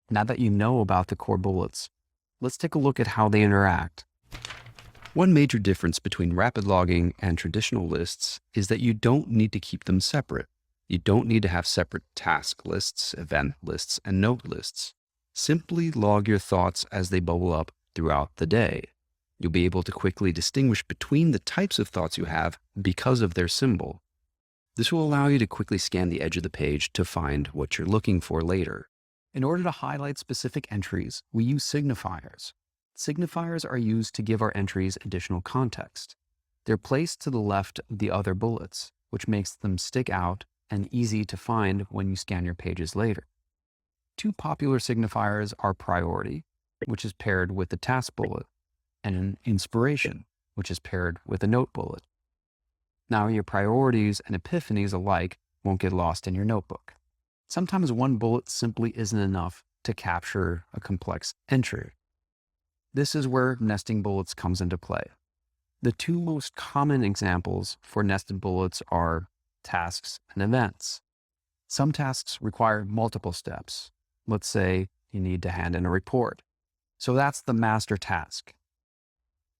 Now that you know about the core bullets, let's take a look at how they interact. One major difference between rapid logging and traditional lists is that you don't need to keep them separate. You don't need to have separate task lists, event lists, and note lists. Simply log your thoughts as they bubble up throughout the day. You'll be able to quickly distinguish between the types of thoughts you have because of their symbol. This will allow you to quickly scan the edge of the page to find what you're looking for later. In order to highlight specific entries, we use signifiers. Signifiers are used to give our entries additional context. They're placed to the left of the other bullets, which makes them stick out and easy to find when you scan your pages later. Two popular signifiers are priority, which is paired with the task bullet, and an inspiration, which is paired with a note bullet. Now, your priorities and epiphanies alike won't get lost in your notebook. Sometimes one bullet simply isn't enough to capture a complex entry. This is where nesting bullets comes into play. The two most common examples for nested bullets are tasks and events. Some tasks require multiple steps. Let's say you need to hand in a report. So that's the master task.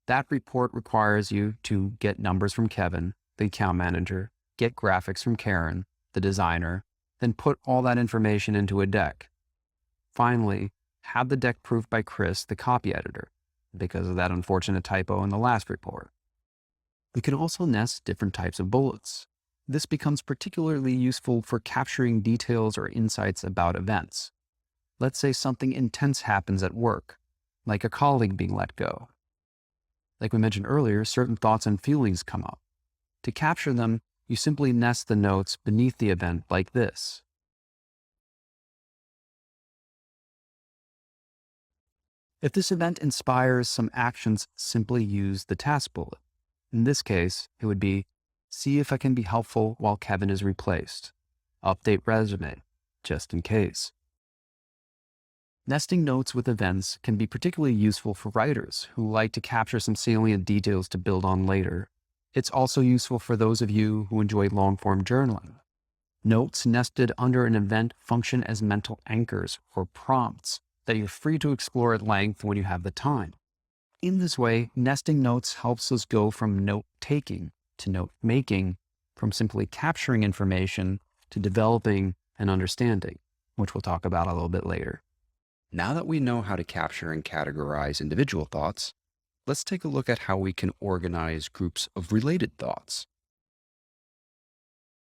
That report requires you to get numbers from Kevin, the account manager, get graphics from Karen, the designer, then put all that information into a deck. Finally, have the deck proofed by Chris, the copy editor, because of that unfortunate typo in the last report. We can also nest different types of bullets. This becomes particularly useful for capturing details or insights about events. Let's say something intense happens at work, like a colleague being let go. Like we mentioned earlier, certain thoughts and feelings come up. To capture them, you simply nest the notes beneath the event like this. If this event inspires some actions, simply use the task bullet. In this case, it would be, see if I can be helpful while Kevin is replaced. Update resume, just in case. Nesting notes with events can be particularly useful for writers who like to capture some salient details to build on later. It's also useful for those of you who enjoy long-form journaling. Notes nested under an event function as mental anchors or prompts that you're free to explore at length when you have the time. In this way, nesting notes helps us go from note-taking to note-making, from simply capturing information to developing and understanding, which we'll talk about a little bit later. Now that we know how to capture and categorize individual thoughts, let's take a look at how we can organize groups of related thoughts.